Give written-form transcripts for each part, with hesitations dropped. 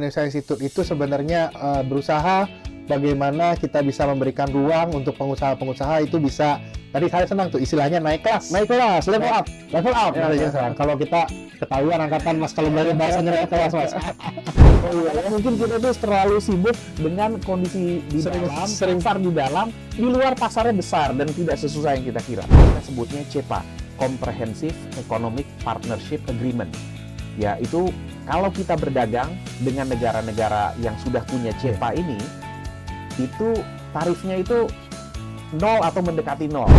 Indonesia Institute itu sebenarnya berusaha bagaimana kita bisa memberikan ruang untuk pengusaha-pengusaha itu bisa, tadi saya senang tuh istilahnya naik kelas, level up, Kalau kita ketahuan angkatan Mas kalau belajar bahasanya naik kelas Mas. Oh iya, mungkin kita tuh terlalu sibuk dengan kondisi di dalam, pasar di dalam, di luar pasarnya besar dan tidak sesusah yang kita kira. Kita sebutnya CEPA, Comprehensive Economic Partnership Agreement. Ya, itu kalau kita berdagang dengan negara-negara yang sudah punya CEPA ini, itu tarifnya itu 0 atau mendekati 0.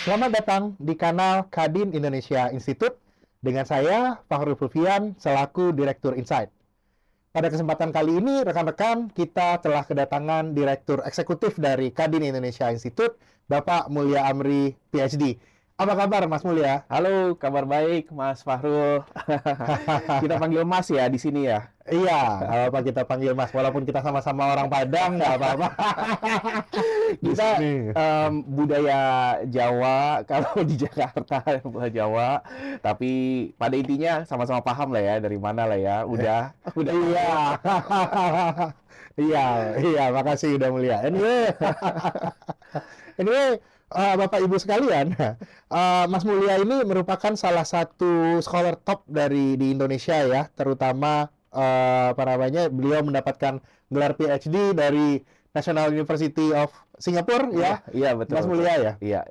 Selamat datang di kanal Kadin Indonesia Institute dengan saya Fakhrul Fulvian selaku Direktur Insight. Pada kesempatan kali ini rekan-rekan kita telah kedatangan Direktur Eksekutif dari Kadin Indonesia Institute, Bapak Mulya Amri PhD. Apa kabar Mas Mulya? Halo, kabar baik Mas Fakhrul. Kita panggil Mas ya di sini ya. Iya, nggak apa-apa kita panggil Mas, walaupun kita sama-sama orang Padang, nggak apa-apa. Kita budaya Jawa, kalau di Jakarta budaya Jawa, tapi pada intinya sama-sama paham lah ya dari mana lah ya. Udah Iya. Iya, makasih udah mulia. Anyway, Bapak Ibu sekalian, Mas Mulya ini merupakan salah satu scholar top di Indonesia ya, terutama beliau mendapatkan gelar PhD dari National University of Singapore ya. Iya betul. Mas Mulya ya. Iya,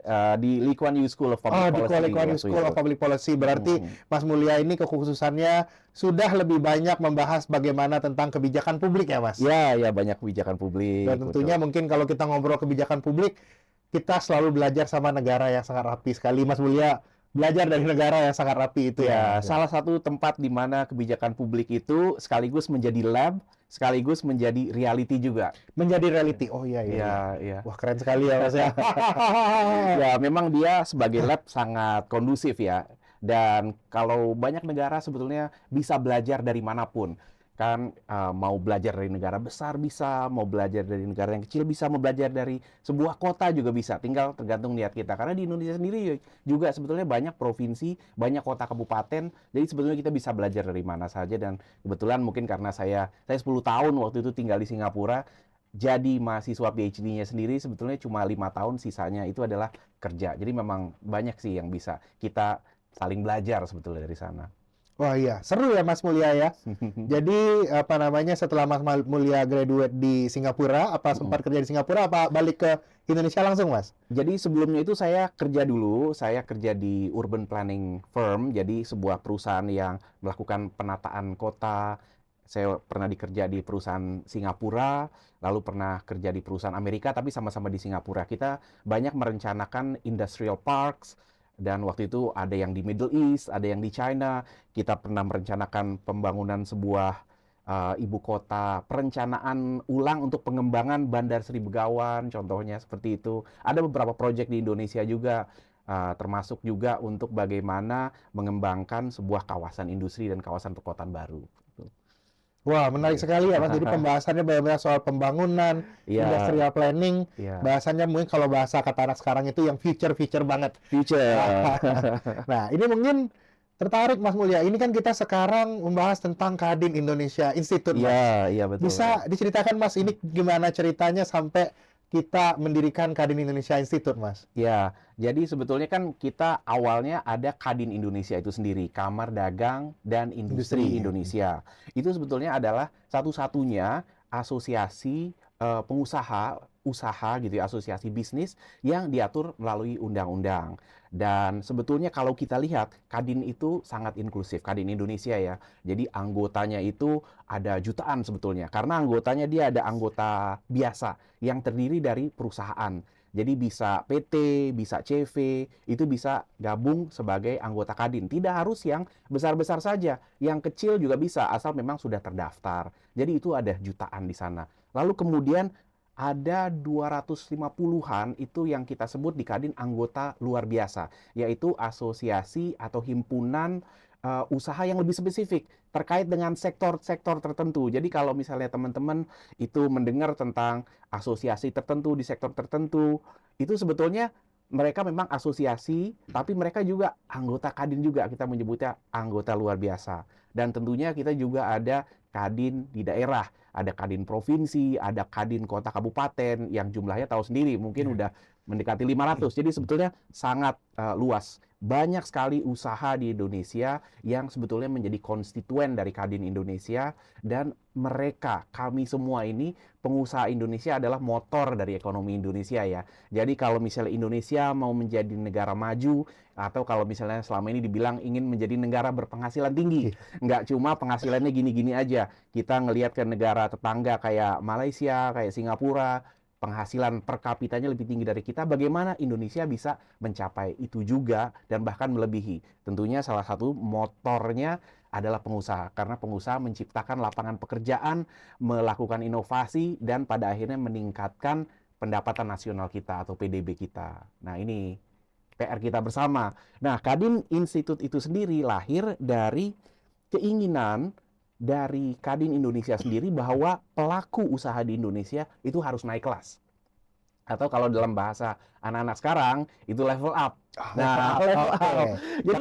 di Lee Kuan Yew School of Public Policy. Di Lee Kuan Yew School of Public Policy. Berarti Mas Mulya ini kekhususannya sudah lebih banyak membahas bagaimana tentang kebijakan publik ya, Mas? Ya, banyak kebijakan publik. Dan tentunya mungkin kalau kita ngobrol kebijakan publik, kita selalu belajar sama negara yang sangat rapi sekali. Mas Mulya belajar dari negara yang sangat rapi itu ya. Salah satu tempat di mana kebijakan publik itu sekaligus menjadi lab, sekaligus menjadi reality juga. Menjadi reality. Oh iya. Wah, keren sekali ya Mas ya. Ya, memang dia sebagai lab sangat kondusif ya. Dan kalau banyak negara sebetulnya bisa belajar dari manapun. Kan mau belajar dari negara besar bisa, mau belajar dari negara yang kecil bisa, mau belajar dari sebuah kota juga bisa, tinggal tergantung niat kita. Karena di Indonesia sendiri juga sebetulnya banyak provinsi, banyak kota kabupaten, jadi sebetulnya kita bisa belajar dari mana saja. Dan kebetulan mungkin karena saya 10 tahun waktu itu tinggal di Singapura, jadi mahasiswa PhD-nya sendiri sebetulnya cuma 5 tahun, sisanya itu adalah kerja. Jadi memang banyak sih yang bisa kita saling belajar sebetulnya dari sana. Wah iya, seru ya Mas Mulya ya. Jadi setelah Mas Mulya graduate di Singapura, apa sempat kerja di Singapura, apa balik ke Indonesia langsung Mas? Jadi sebelumnya itu saya kerja dulu, saya kerja di urban planning firm, jadi sebuah perusahaan yang melakukan penataan kota. Saya pernah dikerja di perusahaan Singapura, lalu pernah kerja di perusahaan Amerika, tapi sama-sama di Singapura. Kita banyak merencanakan industrial parks, dan waktu itu ada yang di Middle East, ada yang di China. Kita pernah merencanakan pembangunan sebuah ibu kota, perencanaan ulang untuk pengembangan Bandar Sri Begawan, contohnya seperti itu. Ada beberapa proyek di Indonesia juga, termasuk juga untuk bagaimana mengembangkan sebuah kawasan industri dan kawasan perkotaan baru. Wah, menarik sekali ya Mas. Jadi pembahasannya banyak soal pembangunan, industrial planning. Bahasannya mungkin kalau bahasa kata anak sekarang itu yang future banget. Nah, ini mungkin tertarik Mas Mulya. Ini kan kita sekarang membahas tentang Kadin Indonesia Institute, Mas. Iya, betul. Bisa diceritakan Mas, ini gimana ceritanya sampai kita mendirikan Kadin Indonesia Institute, Mas? Ya, jadi sebetulnya kan kita awalnya ada Kadin Indonesia itu sendiri, Kamar Dagang dan Industri Indonesia. Itu sebetulnya adalah satu-satunya asosiasi usaha gitu ya, asosiasi bisnis yang diatur melalui undang-undang. Dan sebetulnya kalau kita lihat, Kadin itu sangat inklusif, Kadin Indonesia ya. Jadi anggotanya itu ada jutaan sebetulnya. Karena anggotanya dia ada anggota biasa yang terdiri dari perusahaan. Jadi bisa PT, bisa CV, itu bisa gabung sebagai anggota Kadin. Tidak harus yang besar-besar saja, yang kecil juga bisa asal memang sudah terdaftar. Jadi itu ada jutaan di sana. Lalu kemudian ada 250-an itu yang kita sebut di Kadin anggota luar biasa, yaitu asosiasi atau himpunan usaha yang lebih spesifik terkait dengan sektor-sektor tertentu. Jadi kalau misalnya teman-teman itu mendengar tentang asosiasi tertentu di sektor tertentu, itu sebetulnya mereka memang asosiasi, tapi mereka juga anggota Kadin juga, kita menyebutnya anggota luar biasa. Dan tentunya kita juga ada Kadin di daerah, ada Kadin provinsi, ada Kadin kota kabupaten yang jumlahnya tahu sendiri mungkin udah mendekati 500. Jadi sebetulnya sangat luas. Banyak sekali usaha di Indonesia yang sebetulnya menjadi konstituen dari Kadin Indonesia, dan mereka, kami semua ini pengusaha Indonesia adalah motor dari ekonomi Indonesia ya. Jadi kalau misalnya Indonesia mau menjadi negara maju, atau kalau misalnya selama ini dibilang ingin menjadi negara berpenghasilan tinggi, nggak cuma penghasilannya gini-gini aja. Kita ngelihat ke negara tetangga kayak Malaysia, kayak Singapura, penghasilan per kapitanya lebih tinggi dari kita, bagaimana Indonesia bisa mencapai itu juga dan bahkan melebihi. Tentunya salah satu motornya adalah pengusaha, karena pengusaha menciptakan lapangan pekerjaan, melakukan inovasi, dan pada akhirnya meningkatkan pendapatan nasional kita atau PDB kita. Nah, ini PR kita bersama. Nah, Kadin Institute itu sendiri lahir dari keinginan dari Kadin Indonesia sendiri bahwa pelaku usaha di Indonesia itu harus naik kelas. Atau kalau dalam bahasa anak-anak sekarang, itu level up. Nah, level up. Jadi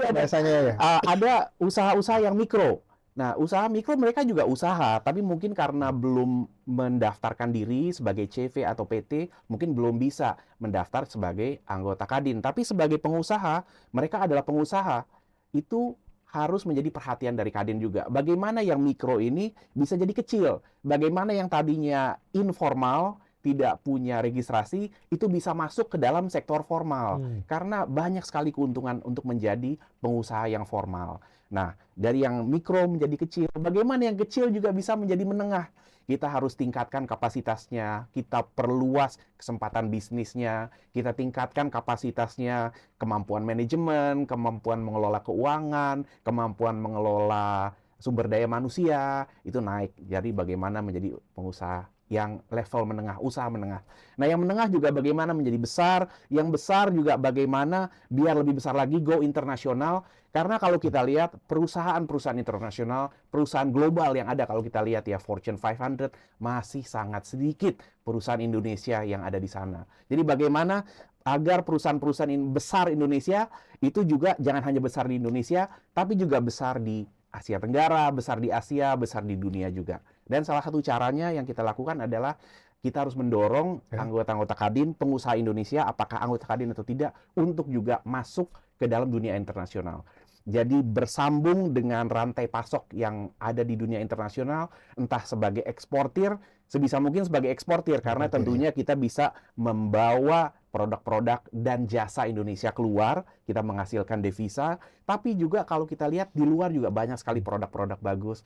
ada usaha-usaha yang mikro. Nah, usaha mikro mereka juga usaha, tapi mungkin karena belum mendaftarkan diri sebagai CV atau PT, mungkin belum bisa mendaftar sebagai anggota Kadin. Tapi sebagai pengusaha, mereka adalah pengusaha. Itu harus menjadi perhatian dari Kadin juga. Bagaimana yang mikro ini bisa jadi kecil? Bagaimana yang tadinya informal, tidak punya registrasi, itu bisa masuk ke dalam sektor formal. Karena banyak sekali keuntungan untuk menjadi pengusaha yang formal. Nah, dari yang mikro menjadi kecil, bagaimana yang kecil juga bisa menjadi menengah? Kita harus tingkatkan kapasitasnya, kita perluas kesempatan bisnisnya, kita tingkatkan kapasitasnya, kemampuan manajemen, kemampuan mengelola keuangan, kemampuan mengelola sumber daya manusia, itu naik. Jadi bagaimana menjadi pengusaha yang level menengah, usaha menengah. Nah, yang menengah juga bagaimana menjadi besar, yang besar juga bagaimana biar lebih besar lagi, go internasional. Karena kalau kita lihat perusahaan-perusahaan internasional, perusahaan global yang ada, kalau kita lihat ya Fortune 500, masih sangat sedikit perusahaan Indonesia yang ada di sana. Jadi bagaimana agar perusahaan-perusahaan besar Indonesia itu juga jangan hanya besar di Indonesia, tapi juga besar di Asia Tenggara, besar di Asia, besar di dunia juga. Dan salah satu caranya yang kita lakukan adalah kita harus mendorong anggota-anggota Kadin, pengusaha Indonesia, apakah anggota Kadin atau tidak, untuk juga masuk ke dalam dunia internasional. Jadi bersambung dengan rantai pasok yang ada di dunia internasional, entah sebagai eksportir, sebisa mungkin sebagai eksportir, karena tentunya kita bisa membawa produk-produk dan jasa Indonesia keluar, kita menghasilkan devisa, tapi juga kalau kita lihat di luar juga banyak sekali produk-produk bagus,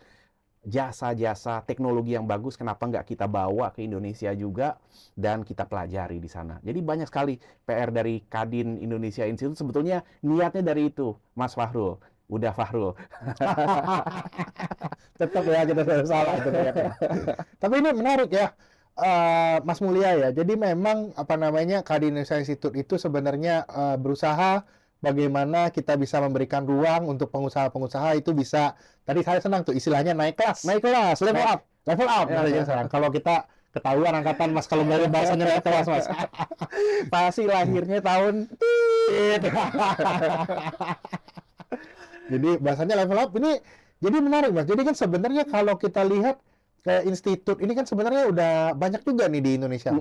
jasa-jasa teknologi yang bagus, kenapa nggak kita bawa ke Indonesia juga dan kita pelajari di sana. Jadi banyak sekali PR dari Kadin Indonesia Institute, sebetulnya niatnya dari itu, Mas Fahrul. Udah Fahrul. Tetap ya, kita salah. Tapi ini menarik ya, Mas Mulia ya. Jadi memang apa namanya, Kadin Indonesia Institute itu sebenarnya berusaha bagaimana kita bisa memberikan ruang untuk pengusaha-pengusaha itu bisa, tadi saya senang tuh istilahnya naik kelas, level up, Ya. Kalau kita ketahuan angkatan Mas kalau dari bahasanya naik kelas, Mas. Pasti lahirnya tahun Jadi bahasanya level up ini jadi menarik, Mas. Jadi kan sebenarnya kalau kita lihat ke institut ini kan sebenarnya udah banyak juga nih di Indonesia.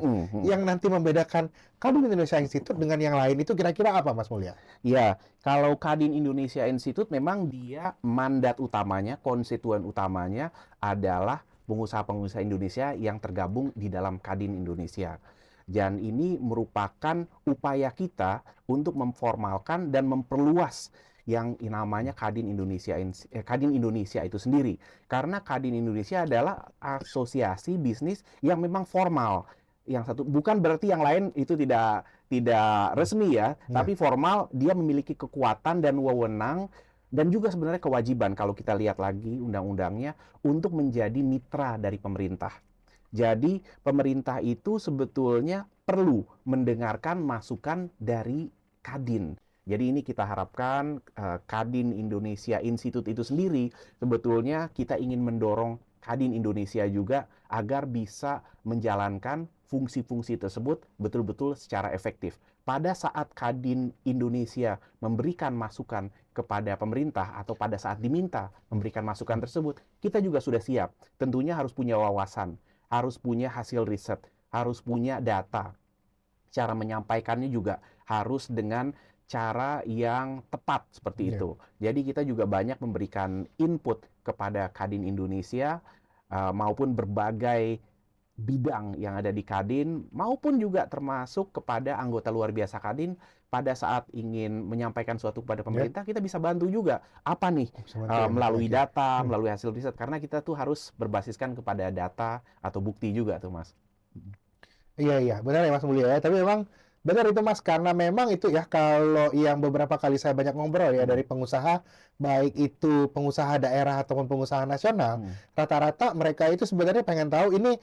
Yang nanti membedakan Kadin Indonesia Institute dengan yang lain itu kira-kira apa, Mas Mulya? Ya, kalau Kadin Indonesia Institute memang dia mandat utamanya, konstituen utamanya adalah pengusaha-pengusaha Indonesia yang tergabung di dalam Kadin Indonesia. Dan ini merupakan upaya kita untuk memformalkan dan memperluas yang namanya Kadin Indonesia itu sendiri. Karena Kadin Indonesia adalah asosiasi bisnis yang memang formal. yang satu bukan berarti yang lain itu tidak resmi ya, Nah, tapi formal dia memiliki kekuatan dan wewenang dan juga sebenarnya kewajiban kalau kita lihat lagi undang-undangnya untuk menjadi mitra dari pemerintah. Jadi pemerintah itu sebetulnya perlu mendengarkan masukan dari Kadin. Jadi ini kita harapkan Kadin Indonesia Institute itu sendiri sebetulnya kita ingin mendorong Kadin Indonesia juga agar bisa menjalankan fungsi-fungsi tersebut betul-betul secara efektif. Pada saat Kadin Indonesia memberikan masukan kepada pemerintah atau pada saat diminta memberikan masukan tersebut, kita juga sudah siap. Tentunya harus punya wawasan, harus punya hasil riset, harus punya data. Cara menyampaikannya juga harus dengan cara yang tepat seperti ya. itu. Jadi kita juga banyak memberikan input kepada Kadin Indonesia maupun berbagai bidang yang ada di Kadin maupun juga termasuk kepada anggota luar biasa Kadin pada saat ingin menyampaikan suatu kepada Ya, pemerintah kita bisa bantu juga apa nih bisa bantu ya, oke, melalui oke. data, Hmm. melalui hasil riset karena kita tuh harus berbasiskan kepada data atau bukti juga tuh Mas. Iya, iya, benar ya Mas Mulya ya. Tapi memang benar itu Mas, karena memang itu ya kalau yang beberapa kali saya banyak ngobrol ya Hmm. dari pengusaha, baik itu pengusaha daerah ataupun pengusaha nasional, Hmm. rata-rata mereka itu sebenarnya pengen tahu ini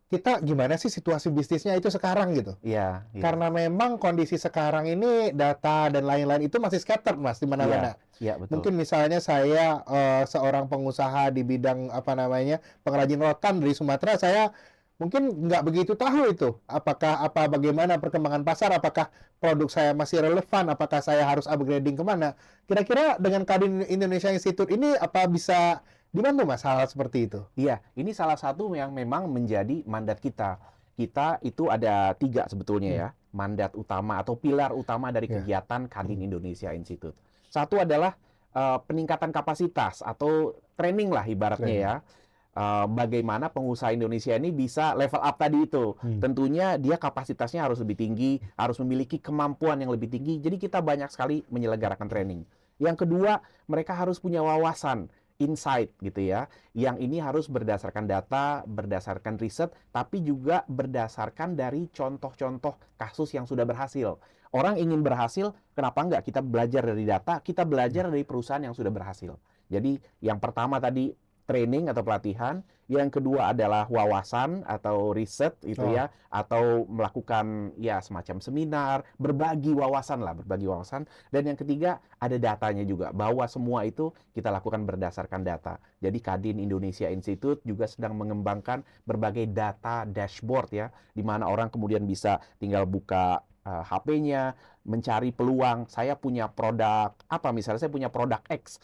kita gimana sih situasi bisnisnya itu sekarang gitu. Iya, iya, Karena memang kondisi sekarang ini data dan lain-lain itu masih scattered Mas di iya, mana-mana. iya betul. Mungkin misalnya saya seorang pengusaha di bidang apa namanya pengrajin rotan dari Sumatera, saya mungkin nggak begitu tahu itu bagaimana perkembangan pasar, apakah produk saya masih relevan, apakah saya harus upgrading kemana. Kira-kira dengan Kadin Indonesia Institute ini apa bisa dibantu Mas hal seperti itu? Iya, ini salah satu yang memang menjadi mandat kita. Kita itu ada 3 sebetulnya Hmm, ya, mandat utama atau pilar utama dari ya. kegiatan Kadin Hmm, Indonesia Institute. Satu adalah peningkatan kapasitas atau training lah ibaratnya ya. training. Bagaimana pengusaha Indonesia ini bisa level up tadi itu. Hmm. Tentunya dia kapasitasnya harus lebih tinggi, harus memiliki kemampuan yang lebih tinggi. Jadi kita banyak sekali menyelenggarakan training. Yang kedua, mereka harus punya wawasan, insight gitu ya. Yang ini harus berdasarkan data, berdasarkan riset, tapi juga berdasarkan dari contoh-contoh kasus yang sudah berhasil. Orang ingin berhasil, kenapa enggak kita belajar dari data, kita belajar dari perusahaan yang sudah berhasil. Jadi yang pertama tadi training atau pelatihan, yang kedua adalah wawasan atau riset gitu Oh, ya, atau melakukan ya semacam seminar, berbagi wawasan lah, berbagi wawasan. Dan yang ketiga ada datanya juga, bahwa semua itu kita lakukan berdasarkan data. Jadi Kadin Indonesia Institute juga sedang mengembangkan berbagai data dashboard ya, di mana orang kemudian bisa tinggal buka HP-nya, mencari peluang. Saya punya produk apa misalnya saya punya produk X,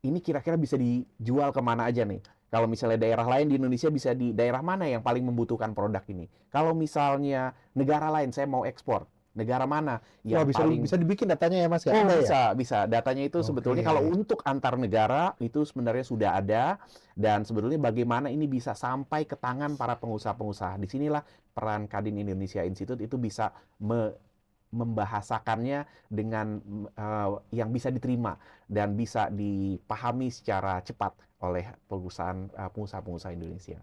ini kira-kira bisa dijual kemana aja nih? Kalau misalnya daerah lain di Indonesia bisa di daerah mana yang paling membutuhkan produk ini? Kalau misalnya negara lain saya mau ekspor, negara mana wah yang bisa paling bisa dibikin datanya ya Mas ya? Oh Ada ya? bisa, bisa. Datanya itu sebetulnya kalau Oke. untuk antar negara itu sebenarnya sudah ada dan sebetulnya bagaimana ini bisa sampai ke tangan para pengusaha-pengusaha. Disinilah peran Kadin Indonesia Institute itu bisa membahasakannya dengan yang bisa diterima dan bisa dipahami secara cepat oleh pengusaha-pengusaha Indonesia.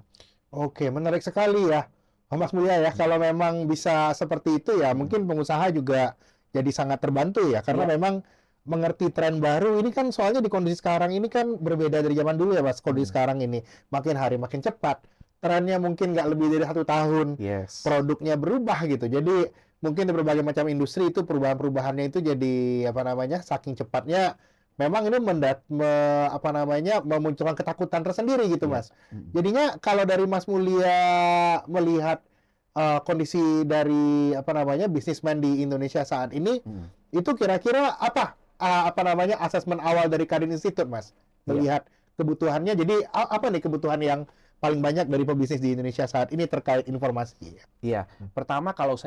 Oke, menarik sekali ya, Mas Mulya ya. Hmm. Kalau memang bisa seperti itu ya, Hmm. mungkin pengusaha juga jadi sangat terbantu ya, karena Iya. memang mengerti tren baru ini kan soalnya di kondisi sekarang ini kan berbeda dari zaman dulu ya, Mas. Kondisi Hmm. sekarang ini makin hari makin cepat, trennya mungkin nggak lebih dari 1 tahun, Yes. produknya berubah gitu. Jadi mungkin di berbagai macam industri itu perubahan-perubahannya itu jadi apa namanya, saking cepatnya, memang ini apa namanya, memunculkan ketakutan tersendiri gitu, Iya. Mas. Hmm. Jadinya kalau dari Mas Mulia melihat kondisi dari apa namanya bisnismen di Indonesia saat ini, Hmm. itu kira-kira apa namanya asesmen awal dari Kadin Institute, Mas? Iya. Melihat kebutuhannya, jadi apa nih kebutuhan yang paling banyak dari pebisnis di Indonesia saat ini terkait informasi? Iya, pertama kalau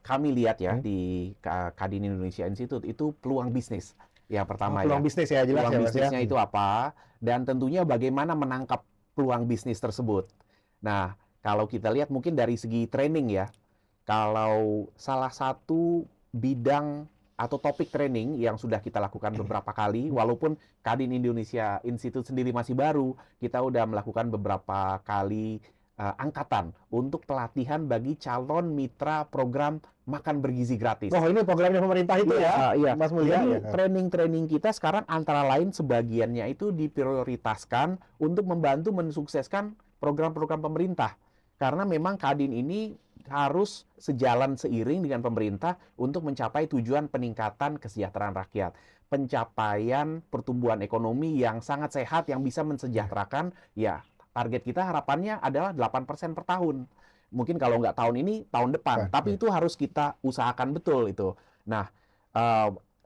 kami lihat ya Hmm. di Kadin Indonesia Institute itu peluang bisnis. Yang Oh, pertama peluang ya, bisnis ya, jelas peluang ya, Mas ya. bisnisnya itu apa, dan tentunya bagaimana menangkap peluang bisnis tersebut. Nah, kalau kita lihat mungkin dari segi training ya, kalau salah satu bidang atau topik training yang sudah kita lakukan beberapa kali, walaupun Kadin Indonesia Institute sendiri masih baru, kita udah melakukan beberapa kali angkatan untuk pelatihan bagi calon mitra program makan bergizi gratis. Oh, ini programnya pemerintah itu ya, Iya. Mas Mulya. Jadi Ya. training-training kita sekarang antara lain sebagiannya itu diprioritaskan untuk membantu mensukseskan program-program pemerintah. Karena memang Kadin ini harus sejalan seiring dengan pemerintah untuk mencapai tujuan peningkatan kesejahteraan rakyat. Pencapaian pertumbuhan ekonomi yang sangat sehat yang bisa mensejahterakan, ya target kita harapannya adalah 8% per tahun. Mungkin kalau nggak tahun ini, tahun depan. Tapi itu harus kita usahakan betul itu. Nah,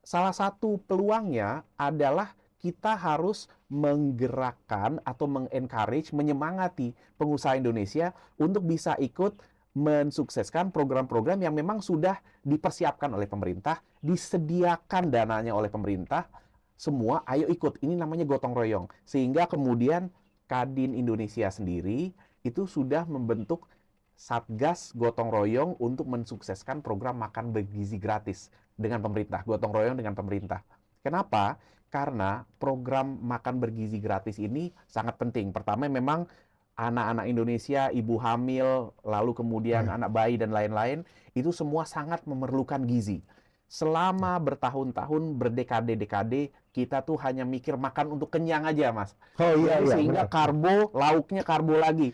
salah satu peluangnya adalah kita harus menggerakkan atau mengencourage, menyemangati pengusaha Indonesia untuk bisa ikut mensukseskan program-program yang memang sudah dipersiapkan oleh pemerintah, disediakan dananya oleh pemerintah, semua ayo ikut. Ini namanya gotong royong. Sehingga kemudian Kadin Indonesia sendiri itu sudah membentuk Satgas Gotong Royong untuk mensukseskan program makan bergizi gratis dengan pemerintah, gotong royong dengan pemerintah. Kenapa? Karena program makan bergizi gratis ini sangat penting. Pertama, memang anak-anak Indonesia, ibu hamil, lalu kemudian anak bayi dan lain-lain, itu semua sangat memerlukan gizi. Selama bertahun-tahun, berdekade-dekade, kita tuh hanya mikir makan untuk kenyang aja, Mas. Oh iya, Jadi iya, sehingga benar. karbo, lauknya karbo lagi.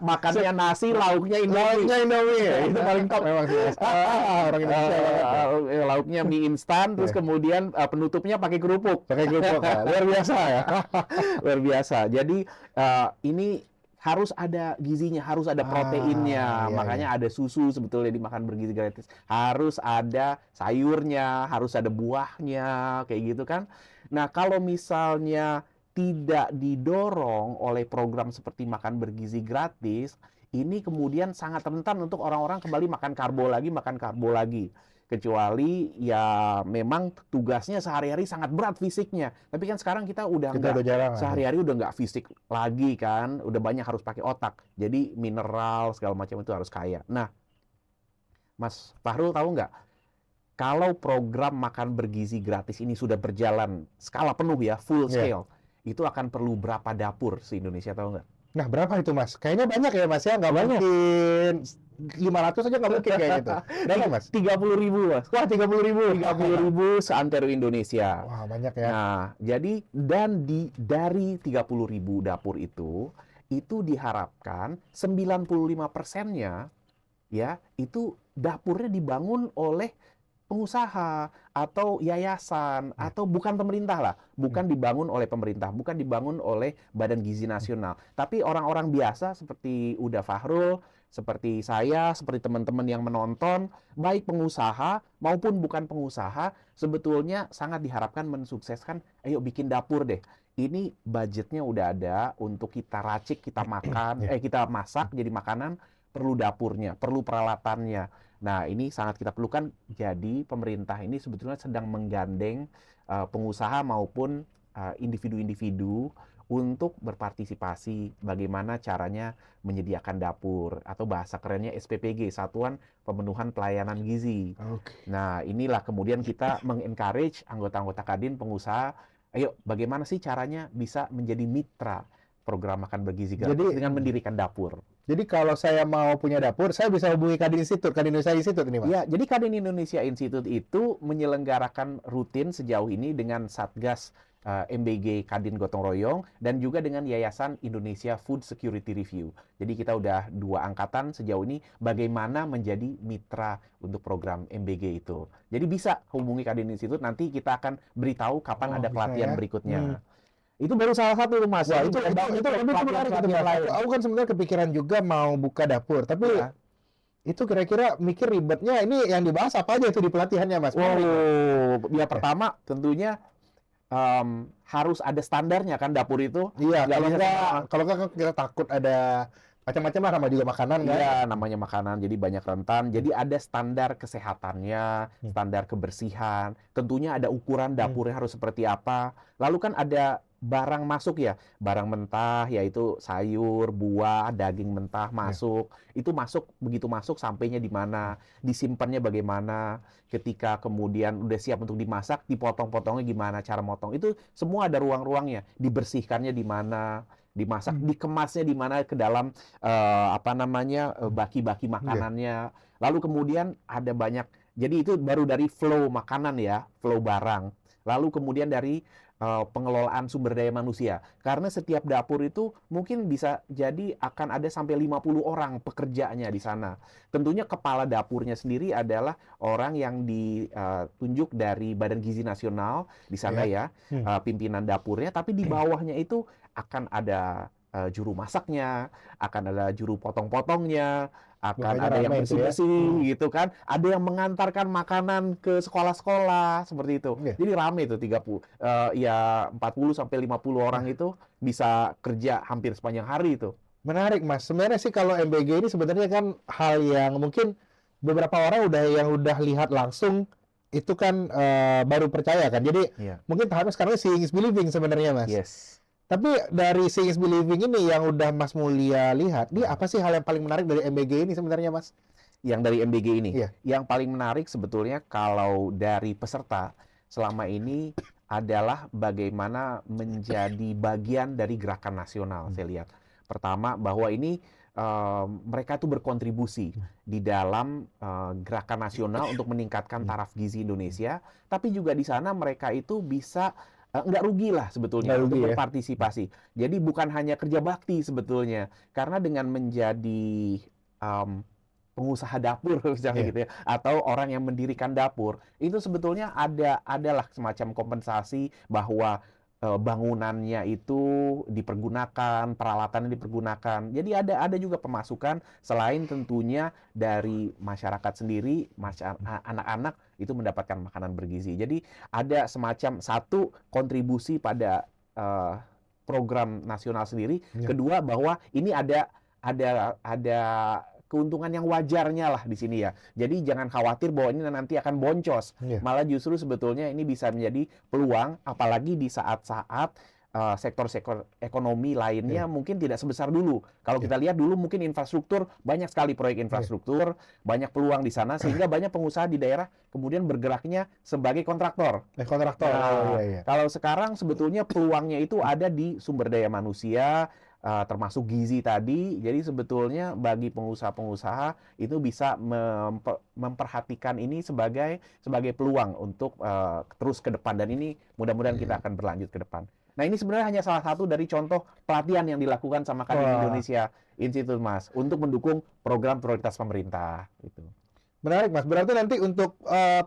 Makannya nasi, lauknya Indomie. Lauknya Indomie, itu paling top memang sih. Orang Indonesia banget ya. Lauknya mie instan, terus Iya. kemudian penutupnya pakai kerupuk. Pakai kerupuk, ya. Luar biasa ya. Luar biasa. Jadi ini harus ada gizinya, harus ada proteinnya. Iya, Makanya ada susu sebetulnya dimakan bergizi gratis. Harus ada sayurnya, harus ada buahnya, kayak gitu kan. Nah, kalau misalnya tidak didorong oleh program seperti makan bergizi gratis, ini kemudian sangat rentan untuk orang-orang kembali makan karbo lagi. Kecuali ya memang tugasnya sehari-hari sangat berat fisiknya. Tapi kan sekarang kita udah Kita nggak, udah jarang. sehari-hari udah nggak fisik lagi kan, udah banyak harus pakai otak. Jadi mineral segala macam itu harus kaya. Nah, Mas Fahrul tahu nggak? Kalau program makan bergizi gratis ini sudah berjalan skala penuh ya, full scale, itu akan perlu berapa dapur se-Indonesia, tahu nggak? Nah, berapa itu, Mas? Kayaknya banyak ya, Mas ya. Nggak Banyak. mungkin 500 aja nggak mungkin kayak gitu. Berapa, Mas? 30.000, Mas. Wah, 30.000. 30.000 seantero Indonesia. Wah, banyak ya. Nah, jadi dari 30.000 dapur itu diharapkan 95%-nya ya itu dapurnya dibangun oleh pengusaha atau yayasan atau bukan pemerintah lah, bukan dibangun oleh pemerintah, bukan dibangun oleh Badan Gizi Nasional, tapi orang-orang biasa seperti Uda Fahrul, seperti saya, seperti teman-teman yang menonton, baik pengusaha maupun bukan pengusaha, sebetulnya sangat diharapkan mensukseskan, ayo bikin dapur deh. Ini budgetnya udah ada untuk kita racik, kita makan, kita masak jadi makanan, perlu dapurnya, perlu peralatannya. Nah, ini sangat kita perlukan. Jadi, pemerintah ini sebetulnya sedang menggandeng pengusaha maupun individu-individu untuk berpartisipasi bagaimana caranya menyediakan dapur atau bahasa kerennya SPPG, Satuan Pemenuhan Pelayanan Gizi. Oke. Nah, inilah kemudian kita mengencourage anggota-anggota Kadin, pengusaha, ayo bagaimana sih caranya bisa menjadi mitra program makan bergizi gratis dengan mendirikan dapur. Jadi kalau saya mau punya dapur, saya bisa hubungi Kadin Indonesia Institute ini, Mas? Ya, jadi Kadin Indonesia Institute itu menyelenggarakan rutin sejauh ini dengan Satgas MBG Kadin Gotong Royong dan juga dengan Yayasan Indonesia Food Security Review. Jadi kita udah 2 angkatan sejauh ini bagaimana menjadi mitra untuk program MBG itu. Jadi bisa hubungi Kadin Institute, nanti kita akan beritahu kapan ada pelatihan berikutnya. Itu baru salah satu tuh, Mas. Wah, itu menarik itu, Mas. Aku kan sebenarnya kepikiran juga mau buka dapur, tapi itu kira-kira mikir ribetnya, ini yang dibahas apa aja itu di pelatihannya, Mas? Ya pertama tentunya harus ada standarnya kan dapur itu. Iya, kalau nggak kita takut ada macam-macam lah, nama juga makanan kan? Iya, namanya makanan, jadi banyak rentan. Jadi ada standar kesehatannya, standar kebersihan. Tentunya ada ukuran dapurnya harus seperti apa. Lalu kan ada barang masuk ya, barang mentah, yaitu sayur, buah, daging mentah masuk. Itu masuk, begitu masuk sampainya di mana, disimpannya bagaimana, ketika kemudian udah siap untuk dimasak, dipotong-potongnya gimana, cara motong. Itu semua ada ruang-ruangnya, dibersihkannya di mana. dimasak, dikemasnya di mana ke dalam baki-baki makanannya. Lalu kemudian ada banyak, jadi itu baru dari flow makanan ya, flow barang. Lalu kemudian dari pengelolaan sumber daya manusia. Karena setiap dapur itu mungkin bisa jadi akan ada sampai 50 orang pekerjanya di sana. Tentunya kepala dapurnya sendiri adalah orang yang ditunjuk dari Badan Gizi Nasional di sana ya, pimpinan dapurnya, tapi di bawahnya itu akan ada juru masaknya, akan ada juru potong-potongnya, akan Makanya ada yang ramai itu ya. bersih-bersih gitu kan, ada yang mengantarkan makanan ke sekolah-sekolah seperti itu. Iya. Jadi rame itu 40 sampai 50 orang itu bisa kerja hampir sepanjang hari itu. Menarik, Mas. Sebenarnya sih kalau MBG ini sebenarnya kan hal yang mungkin beberapa orang udah lihat langsung itu kan baru percaya kan. Jadi Iya. mungkin tahapnya sekarang seeing is believing sebenarnya, Mas. Yes. Tapi dari seeing is believing ini yang udah Mas Mulia lihat, ini apa sih hal yang paling menarik dari MBG ini sebenarnya, Mas? Yang dari MBG ini, Iya. yang paling menarik sebetulnya kalau dari peserta selama ini adalah bagaimana menjadi bagian dari gerakan nasional. Saya lihat pertama bahwa ini mereka tuh berkontribusi di dalam gerakan nasional untuk meningkatkan taraf gizi Indonesia, tapi juga di sana mereka itu bisa nggak rugi lah sebetulnya Nggak rugi, untuk ya. berpartisipasi. Jadi bukan hanya kerja bakti sebetulnya, karena dengan menjadi pengusaha dapur misalnya Iya. gitu ya, atau orang yang mendirikan dapur, itu sebetulnya adalah semacam kompensasi bahwa bangunannya itu dipergunakan, peralatannya dipergunakan. Jadi ada juga pemasukan selain tentunya dari masyarakat sendiri, anak-anak itu mendapatkan makanan bergizi. Jadi ada semacam satu kontribusi pada program nasional sendiri. Iya. Kedua bahwa ini ada keuntungan yang wajarnya lah di sini ya. Jadi jangan khawatir bahwa ini nanti akan boncos. Iya. Malah justru sebetulnya ini bisa menjadi peluang, apalagi di saat-saat sektor-sektor ekonomi lainnya mungkin tidak sebesar dulu. Kalau kita lihat dulu mungkin infrastruktur, banyak sekali proyek infrastruktur, banyak peluang di sana, sehingga banyak pengusaha di daerah kemudian bergeraknya sebagai kontraktor. Kontraktor. Nah, Iya. kalau sekarang sebetulnya peluangnya itu ada di sumber daya manusia, termasuk gizi tadi. Jadi sebetulnya bagi pengusaha-pengusaha itu bisa memperhatikan ini sebagai peluang untuk terus ke depan, dan ini mudah-mudahan kita akan berlanjut ke depan. Nah, ini sebenarnya hanya salah satu dari contoh pelatihan yang dilakukan sama Kadin Indonesia Institute, Mas, untuk mendukung program prioritas pemerintah gitu. Menarik, Mas. Berarti nanti untuk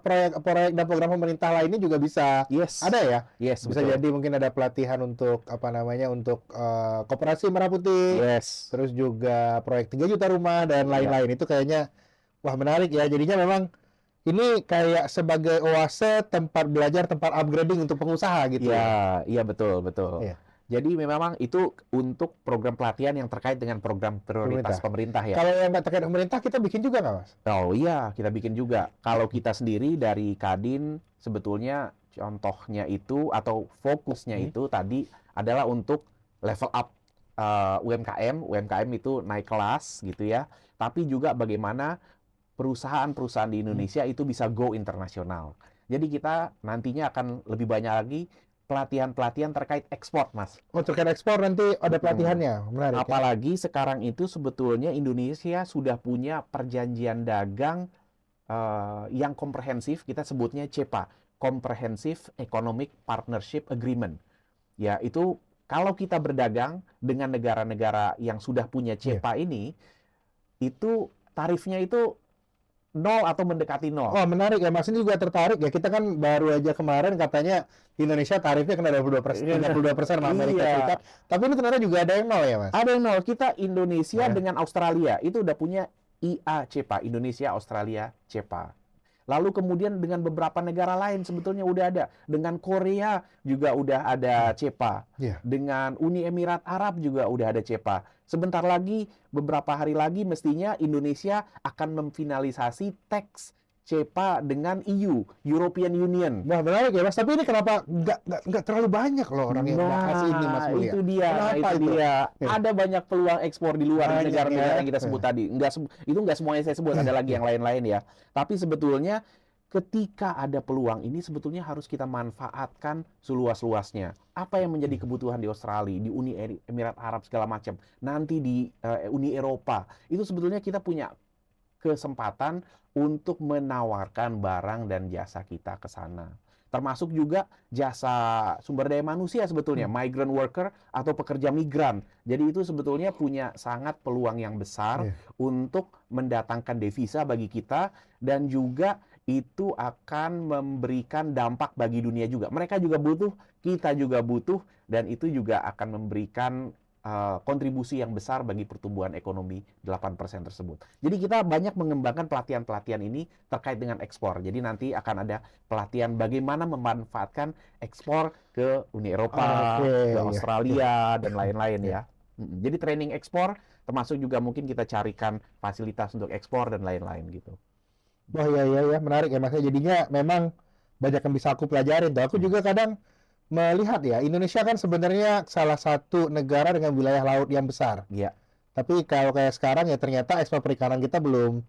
proyek dan program pemerintah lainnya juga bisa ada ya? Yes, Bisa betul. jadi mungkin ada pelatihan untuk untuk koperasi Merah Putih. Yes. Terus juga proyek 3 juta rumah dan lain-lain. Itu kayaknya wah menarik ya. Jadinya memang ini kayak sebagai oase, tempat belajar, tempat upgrading untuk pengusaha gitu ya. Iya, betul. Iya. Jadi memang itu untuk program pelatihan yang terkait dengan program prioritas pemerintah ya. Kalau yang nggak terkait pemerintah, kita bikin juga nggak, Mas? Oh iya, kita bikin juga. Kalau kita sendiri dari Kadin, sebetulnya contohnya itu atau fokusnya itu tadi adalah untuk level up UMKM. UMKM itu naik kelas gitu ya. Tapi juga bagaimana perusahaan-perusahaan di Indonesia itu bisa go internasional. Jadi kita nantinya akan lebih banyak lagi pelatihan-pelatihan terkait ekspor, Mas. Oh, terkait ekspor nanti ada pelatihannya. Menarik. Apalagi sekarang itu sebetulnya Indonesia sudah punya perjanjian dagang yang komprehensif, kita sebutnya CEPA, Comprehensive Economic Partnership Agreement. Ya, itu kalau kita berdagang dengan negara-negara yang sudah punya CEPA ini, itu tarifnya itu 0 atau mendekati 0. Oh, menarik ya, Mas. Ini juga tertarik ya. Kita kan baru aja kemarin katanya Indonesia tarifnya kena 22%, 32% sama Amerika Serikat. Tapi ini ternyata juga ada yang 0 ya, Mas? Ada yang 0. Kita Indonesia dengan Australia itu udah punya IA CEPA, Indonesia Australia CEPA. Lalu kemudian dengan beberapa negara lain sebetulnya udah ada. Dengan Korea juga udah ada CEPA. Dengan Uni Emirat Arab juga udah ada CEPA. Sebentar lagi, beberapa hari lagi mestinya Indonesia akan memfinalisasi teks CEPA dengan EU, European Union. Wah, menarik ya, Mas. Tapi ini kenapa nggak terlalu banyak loh orang yang bahas ini, Mas Mulia? Itu dia. Kenapa itu? Ada banyak peluang ekspor di luar negara-negara yang kita sebut tadi. Itu nggak semuanya saya sebut, ada lagi yang lain-lain ya. Tapi sebetulnya ketika ada peluang ini sebetulnya harus kita manfaatkan seluas-luasnya. Apa yang menjadi kebutuhan di Australia, di Uni Emirat Arab segala macam, nanti di Uni Eropa, itu sebetulnya kita punya kesempatan untuk menawarkan barang dan jasa kita ke sana. Termasuk juga jasa sumber daya manusia sebetulnya, migrant worker atau pekerja migran. Jadi itu sebetulnya punya sangat peluang yang besar untuk mendatangkan devisa bagi kita, dan juga itu akan memberikan dampak bagi dunia juga. Mereka juga butuh, kita juga butuh, dan itu juga akan memberikan kontribusi yang besar bagi pertumbuhan ekonomi 8% tersebut. Jadi kita banyak mengembangkan pelatihan-pelatihan ini terkait dengan ekspor. Jadi nanti akan ada pelatihan bagaimana memanfaatkan ekspor ke Uni Eropa, ke Australia, dan lain-lain ya. Jadi training ekspor, termasuk juga mungkin kita carikan fasilitas untuk ekspor dan lain-lain gitu. Oh iya, menarik ya Mas. Jadinya memang banyak yang bisa aku pelajarin tuh. Aku juga kadang melihat ya, Indonesia kan sebenarnya salah satu negara dengan wilayah laut yang besar. Iya. Tapi kalau kayak sekarang ya ternyata ekspor perikanan kita belum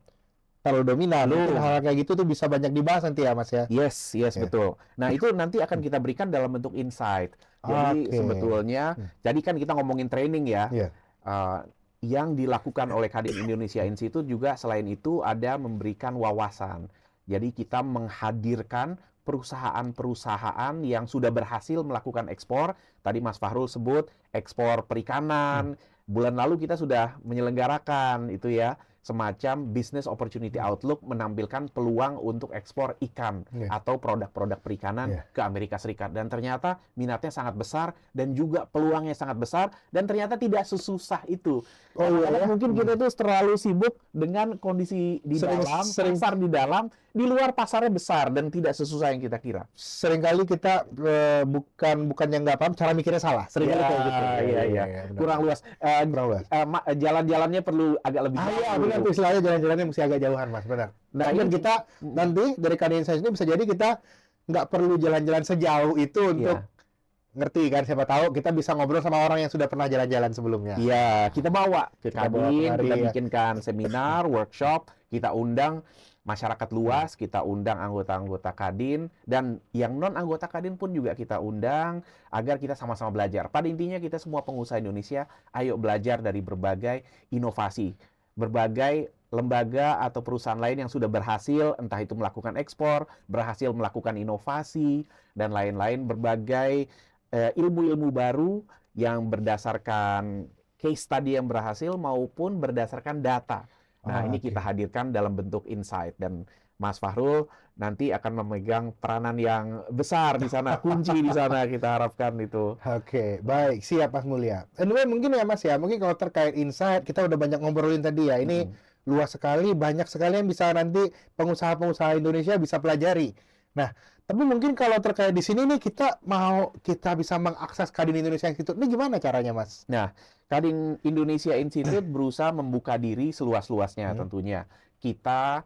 terlalu dominan. Mungkin hal kayak gitu tuh bisa banyak dibahas nanti ya Mas ya. Yes, betul. Nah itu nanti akan kita berikan dalam bentuk insight. Jadi sebetulnya, jadi kan kita ngomongin training ya. Yang dilakukan oleh Kadin Indonesia Institute juga selain itu ada memberikan wawasan. Jadi kita menghadirkan perusahaan-perusahaan yang sudah berhasil melakukan ekspor. Tadi Mas Fahrul sebut ekspor perikanan. Bulan lalu kita sudah menyelenggarakan itu ya, semacam business opportunity outlook, menampilkan peluang untuk ekspor ikan atau produk-produk perikanan ke Amerika Serikat. Dan ternyata minatnya sangat besar dan juga peluangnya sangat besar, dan ternyata tidak sesusah itu. Mungkin kita tuh terlalu sibuk dengan kondisi di dalam, pasar di dalam, di luar pasarnya besar dan tidak sesusah yang kita kira. Seringkali kita bukan yang nggak paham, cara mikirnya salah. Seringkali kayak gitu. Iya. Kurang luas. Jalan-jalannya perlu agak lebih jauh. Benar tuh, istilahnya jalan-jalannya mesti agak jauhan Mas, benar. Nah, dan kita nanti dari Kadin Insight ini bisa jadi kita nggak perlu jalan-jalan sejauh itu untuk ngerti kan, siapa tahu kita bisa ngobrol sama orang yang sudah pernah jalan-jalan sebelumnya. Iya, kita bawa ke Kadin, kita bikinkan seminar, workshop, kita undang masyarakat luas, kita undang anggota-anggota Kadin, dan yang non-anggota Kadin pun juga kita undang agar kita sama-sama belajar. Pada intinya kita semua pengusaha Indonesia, ayo belajar dari berbagai inovasi. Berbagai lembaga atau perusahaan lain yang sudah berhasil, entah itu melakukan ekspor, berhasil melakukan inovasi, dan lain-lain, berbagai ilmu-ilmu baru yang berdasarkan case study yang berhasil maupun berdasarkan data. Nah, ini kita hadirkan dalam bentuk insight, dan Mas Fahrul nanti akan memegang peranan yang besar di sana, kunci di sana kita harapkan itu. Oke, baik, siap Mas Mulya. Anyway, mungkin ya Mas ya, mungkin kalau terkait insight, kita udah banyak ngobrolin tadi ya, ini luas sekali, banyak sekali yang bisa nanti pengusaha-pengusaha Indonesia bisa pelajari. Nah, tapi mungkin kalau terkait di sini nih, kita bisa mengakses Kadin Indonesia Institute, ini gimana caranya Mas? Nah, Kadin Indonesia Institute berusaha membuka diri seluas-luasnya tentunya. Kita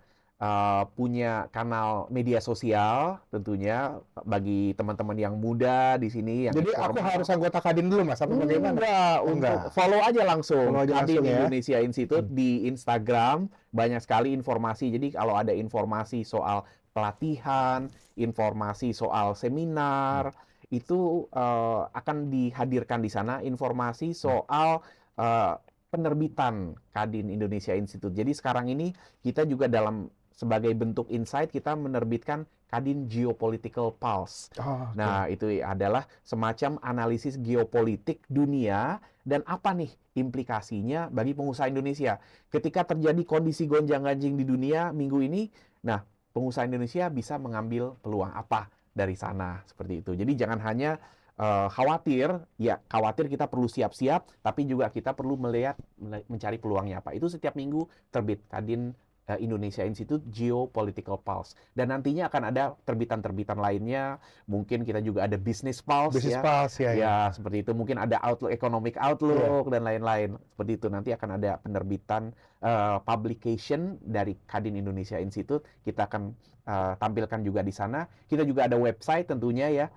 punya kanal media sosial tentunya bagi teman-teman yang muda di sini. Jadi aku harus anggota Kadin dulu Mas, apa bagaimana? Enggak. Follow aja langsung. Kadin ya. Indonesia Institute di Instagram, banyak sekali informasi. Jadi kalau ada informasi soal pelatihan, informasi soal seminar, itu akan dihadirkan di sana, informasi soal penerbitan Kadin Indonesia Institute. Jadi sekarang ini kita juga sebagai bentuk insight kita menerbitkan Kadin Geopolitical Pulse. Nah, itu adalah semacam analisis geopolitik dunia dan apa nih implikasinya bagi pengusaha Indonesia. Ketika terjadi kondisi gonjang-ganjing di dunia minggu ini, nah pengusaha Indonesia bisa mengambil peluang apa dari sana, seperti itu. Jadi jangan hanya khawatir kita perlu siap-siap, tapi juga kita perlu mencari peluangnya apa. Itu setiap minggu terbit Kadin Indonesia Institute Geopolitical Pulse. Dan nantinya akan ada terbitan-terbitan lainnya. Mungkin kita juga ada Business Pulse. Ya, seperti itu. Mungkin ada Economic Outlook dan lain-lain. Seperti itu. Nanti akan ada penerbitan publication dari Kadin Indonesia Institute. Kita akan tampilkan juga di sana. Kita juga ada website tentunya ya.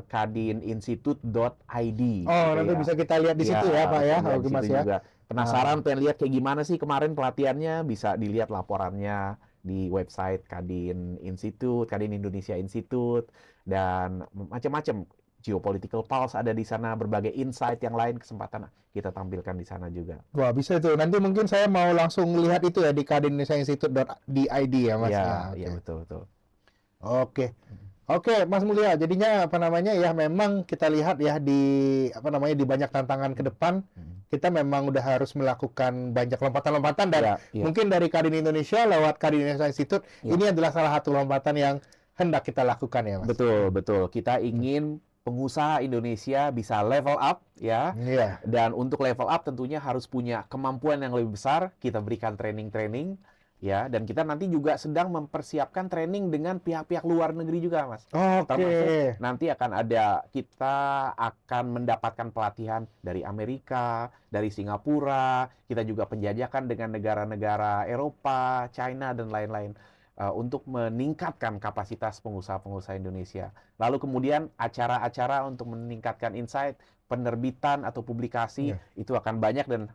kadininstitute.id. Nanti bisa kita lihat di situ ya Pak ya. Mas ya. Penasaran pengen lihat kayak gimana sih kemarin pelatihannya, bisa dilihat laporannya di website Kadin Institute, Kadin Indonesia Institute, dan macam-macam. Geopolitical Pulse ada di sana, berbagai insight yang lain kesempatan kita tampilkan di sana juga. Wah, bisa itu. Nanti mungkin saya mau langsung lihat itu ya di kadinindonesiainstitute.id ya, Mas. Iya, Ya, iya oke. betul betul. Oke. Oke, Mas Mulya. Jadinya apa namanya ya, memang kita lihat ya di apa namanya di banyak tantangan ke depan, kita memang udah harus melakukan banyak lompatan-lompatan dan Iya, iya. mungkin dari Kadin Indonesia lewat Kadin Indonesia Institute Iya. ini adalah salah satu lompatan yang hendak kita lakukan ya, Mas. Betul, betul. Kita ingin pengusaha Indonesia bisa level up ya. Iya. Dan untuk level up tentunya harus punya kemampuan yang lebih besar. Kita berikan training-training ya, dan kita nanti juga sedang mempersiapkan training dengan pihak-pihak luar negeri juga, Mas. Oke. Termasuk nanti kita akan mendapatkan pelatihan dari Amerika, dari Singapura, kita juga penjajakan dengan negara-negara Eropa, China, dan lain-lain untuk meningkatkan kapasitas pengusaha-pengusaha Indonesia. Lalu kemudian acara-acara untuk meningkatkan insight, penerbitan atau publikasi itu akan banyak, dan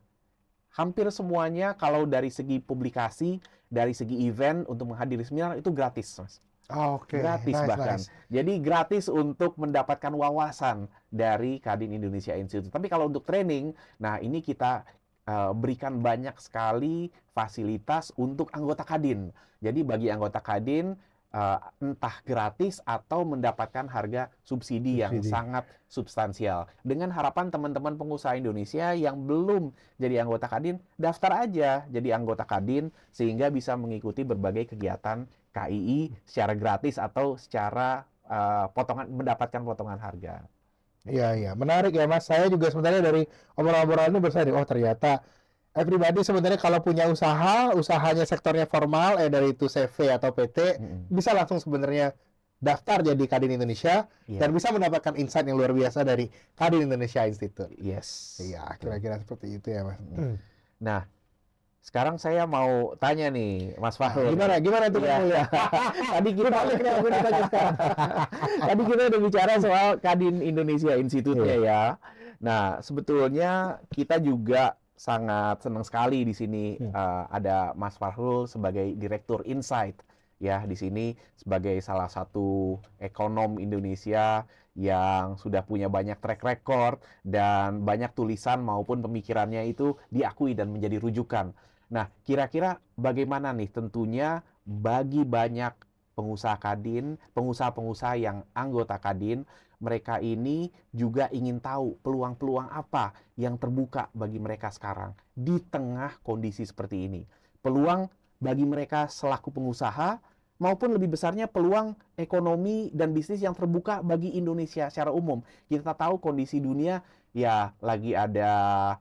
hampir semuanya kalau dari segi publikasi, dari segi event untuk menghadiri seminar itu gratis, Mas. Oke. Gratis Nice, bahkan. nice. Jadi gratis untuk mendapatkan wawasan dari Kadin Indonesia Institute. Tapi kalau untuk training, nah ini kita berikan banyak sekali fasilitas untuk anggota Kadin. Jadi bagi anggota Kadin entah gratis atau mendapatkan harga subsidi yang sangat substansial. Dengan harapan teman-teman pengusaha Indonesia yang belum jadi anggota Kadin, daftar aja jadi anggota Kadin sehingga bisa mengikuti berbagai kegiatan KII secara gratis atau secara mendapatkan potongan harga. Iya, iya. Menarik ya, Mas. Saya juga sebenarnya dari obrolan-obrolan ini bersadar, oh ternyata everybody sebenarnya kalau punya usaha, usahanya sektornya formal, dari itu CV atau PT, bisa langsung sebenarnya daftar jadi Kadin Indonesia dan bisa mendapatkan insight yang luar biasa dari Kadin Indonesia Institute. Yes. Iya, kira-kira seperti itu ya, Mas. Nah, sekarang saya mau tanya nih, Mas Fahrul. Gimana tuh, Mas Mulya? Tadi kita udah bicara soal Kadin Indonesia Institute-nya ya. Nah, sebetulnya kita juga sangat senang sekali di sini ada Mas Fahrul sebagai Direktur Insight ya, di sini sebagai salah satu ekonom Indonesia yang sudah punya banyak track record dan banyak tulisan maupun pemikirannya itu diakui dan menjadi rujukan. Nah, kira-kira bagaimana nih tentunya bagi banyak pengusaha Kadin, pengusaha-pengusaha yang anggota Kadin, mereka ini juga ingin tahu peluang-peluang apa yang terbuka bagi mereka sekarang di tengah kondisi seperti ini. Peluang bagi mereka selaku pengusaha maupun lebih besarnya peluang ekonomi dan bisnis yang terbuka bagi Indonesia secara umum. Kita tahu kondisi dunia ya lagi ada